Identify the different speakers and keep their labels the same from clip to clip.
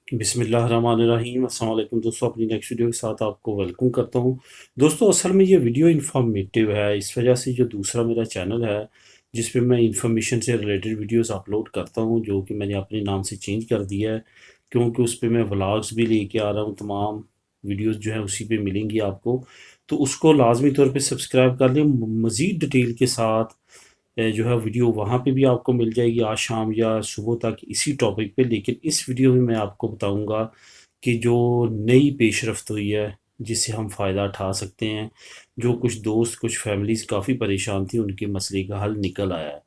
Speaker 1: बिस्मिल्लाहिर्रहमानिर्रहीम। अस्सलाम वालेकुम दोस्तों, अपनी नेक्स्ट वीडियो के साथ आपको वेलकम करता हूं। दोस्तों, असल में ये वीडियो इन्फॉर्मेटिव है, इस वजह से जो दूसरा मेरा चैनल है जिस पे मैं इंफॉर्मेशन से रिलेटेड वीडियोस अपलोड करता हूं, जो कि मैंने अपने नाम से चेंज कर दिया है क्योंकि उस पे मैं व्लॉग्स भी लेके आ रहा हूं। तमाम वीडियोस जो है उसी पे मिलेंगी आपको, तो उसको लाजमी तौर पे सब्सक्राइब कर लें। मज़ीद डिटेल के साथ जो है वीडियो वहाँ पे भी आपको मिल जाएगी आज शाम या सुबह तक इसी टॉपिक पे। लेकिन इस वीडियो में मैं आपको बताऊंगा कि जो नई पेशरफ्त हुई है जिससे हम फ़ायदा उठा सकते हैं, जो कुछ दोस्त कुछ फैमिलीज़ काफ़ी परेशान थी उनके मसले का हल निकल आया है।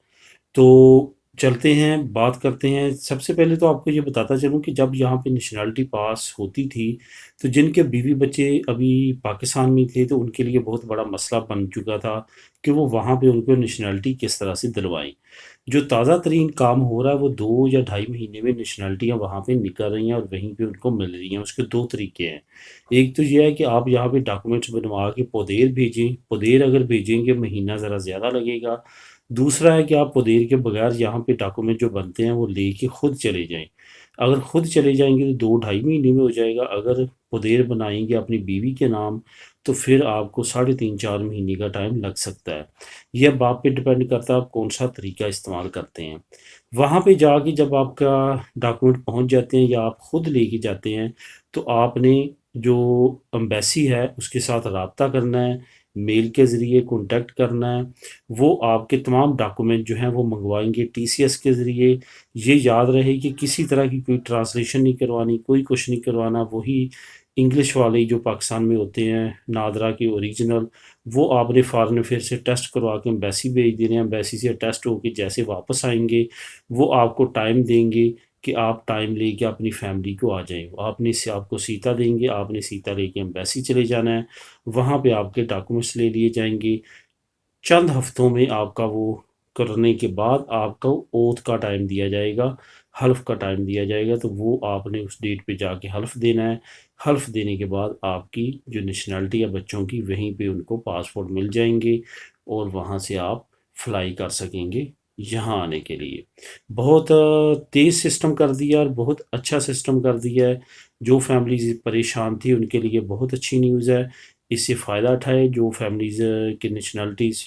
Speaker 1: तो चलते हैं, बात करते हैं। सबसे पहले तो आपको ये बताता चलूँ कि जब यहाँ पे नेशनैलिटी पास होती थी, तो जिनके बीवी बच्चे अभी पाकिस्तान में थे, तो उनके लिए बहुत बड़ा मसला बन चुका था कि वो वहाँ पे उनको नेशनैलिटी किस तरह से दिलवाएँ। जो ताज़ा तरीन काम हो रहा है, वो 2 या ढाई महीने में नेशनैलिटियाँ वहाँ पे निकल रही हैं और वहीं पे उनको मिल रही हैं। उसके 2 तरीके हैं। एक तो ये है कि आप यहाँ पे डॉक्यूमेंट्स बनवा के पोदेर भेजें। पोदेर अगर भेजेंगे, महीना ज़रा ज़्यादा लगेगा। दूसरा है कि आप पुदेर के बगैर यहाँ पे डॉक्यूमेंट जो बनते हैं वो लेके खुद चले जाएं। अगर खुद चले जाएंगे तो 2 ढाई महीने में हो जाएगा। अगर पुदेर बनाएंगे अपनी बीवी के नाम, तो फिर आपको 3.5 4 महीने का टाइम लग सकता है। यह अब आप पे डिपेंड करता है आप कौन सा तरीका इस्तेमाल करते हैं। वहाँ पे जाके जब आपका डॉक्यूमेंट पहुँच जाते हैं या आप खुद लेके जाते हैं, तो आपने जो एम्बेसी है उसके साथ रब्ता करना है, मेल के ज़रिए कॉन्टैक्ट करना है। वो आपके तमाम डॉक्यूमेंट जो हैं वो मंगवाएंगे टीसीएस के ज़रिए। ये याद रहे कि किसी तरह की कोई ट्रांसलेशन नहीं करवानी, कोई कुछ नहीं करवाना। वही इंग्लिश वाले जो पाकिस्तान में होते हैं नादरा के ओरिजिनल, वो आपने फॉरेन अफेयर से टेस्ट करवा के एम्बेसी भेज देने हैं। एम्बेसी से टेस्ट होके जैसे वापस आएंगे, वो आपको टाइम देंगे कि आप टाइम लेके अपनी फैमिली को आ जाएं। आपने से आपको सीता देंगे, आपने सीता लेके एम्बेसी चले जाना है। वहाँ पे आपके डॉक्यूमेंट्स ले लिए जाएंगे। चंद हफ्तों में आपका वो करने के बाद आपको ओथ का टाइम दिया जाएगा, हल्फ का टाइम दिया जाएगा। तो वो आपने उस डेट पे जाके हल्फ देना है। हल्फ देने के बाद आपकी जो नेशनैलिटी है बच्चों की, वहीं पे उनको पासपोर्ट मिल जाएंगे और वहाँ से आप फ्लाई कर सकेंगे यहाँ आने के लिए। बहुत तेज़ सिस्टम कर दिया और बहुत अच्छा सिस्टम कर दिया है। जो फैमिलीज़ परेशान थी उनके लिए बहुत अच्छी न्यूज़ है। इससे फ़ायदा उठाए। जो फैमिलीज़ की नेशनैलिटीज़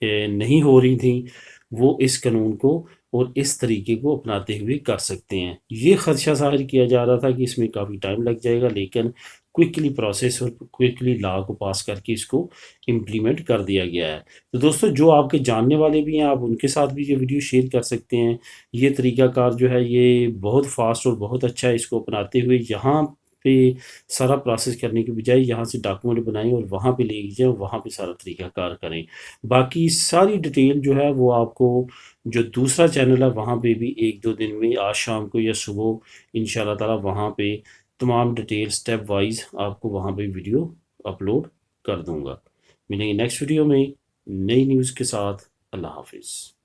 Speaker 1: नहीं हो रही थी, वो इस कानून को और इस तरीके को अपनाते हुए कर सकते हैं। ये ख़दशा ज़ाहिर किया जा रहा था कि इसमें काफ़ी टाइम लग जाएगा, लेकिन क्विकली प्रोसेस और क्विकली लॉ को पास करके इसको इम्प्लीमेंट कर दिया गया है। तो दोस्तों, जो आपके जानने वाले भी हैं, आप उनके साथ भी ये वीडियो शेयर कर सकते हैं। ये तरीक़ाकार जो है ये बहुत फ़ास्ट और बहुत अच्छा है। इसको अपनाते हुए यहाँ पे सारा प्रोसेस करने के बजाय यहाँ से डॉक्यूमेंट बनाएँ और वहाँ पे ले जाएँ, वहाँ पे सारा तरीक़ाकार करें। बाकी सारी डिटेल जो है वो आपको जो दूसरा चैनल है वहाँ पे भी 1-2 दिन में आज शाम को या सुबह इंशाल्लाह ताला वहाँ पे तमाम डिटेल स्टेप वाइज़ आपको वहाँ पे वीडियो अपलोड कर दूँगा। मिलेंगे नेक्स्ट वीडियो में नई न्यूज़ के साथ। अल्लाह हाफ़िज़।